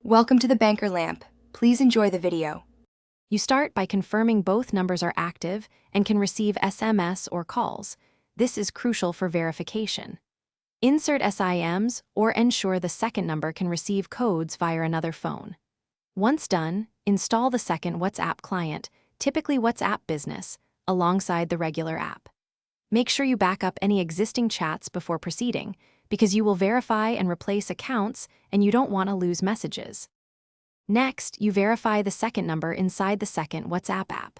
Welcome to the Banker Lamp. Please enjoy the video. You start by confirming both numbers are active and can receive SMS or calls. This is crucial for verification. Insert SIMs or ensure the second number can receive codes via another phone. Once done, install the second WhatsApp client, typically WhatsApp Business, alongside the regular app. Make sure you back up any existing chats before proceeding, because you will verify and replace accounts and you don't want to lose messages. Next, you verify the second number inside the second WhatsApp app.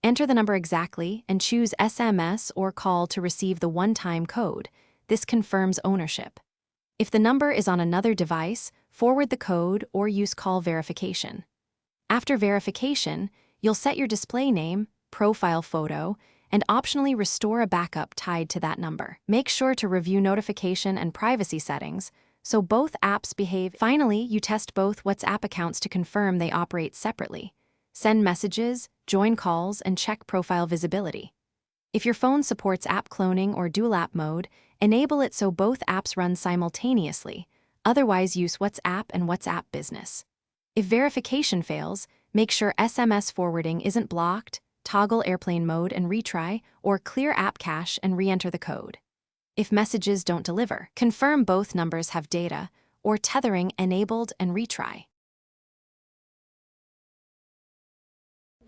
Enter the number exactly and choose SMS or call to receive the one-time code. This confirms ownership. If the number is on another device, forward the code or use call verification. After verification, you'll set your display name, profile photo, and optionally restore a backup tied to that number. Make sure to review notification and privacy settings so both apps behave. Finally, you test both WhatsApp accounts to confirm they operate separately. Send messages, join calls, and check profile visibility. If your phone supports app cloning or dual app mode, enable it so both apps run simultaneously. Otherwise, use WhatsApp and WhatsApp Business. If verification fails, make sure SMS forwarding isn't blocked, toggle airplane mode and retry, or clear app cache and re-enter the code. If messages don't deliver, confirm both numbers have data, or tethering enabled and retry.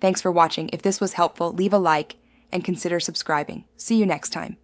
Thanks for watching. If this was helpful, leave a like and consider subscribing. See you next time.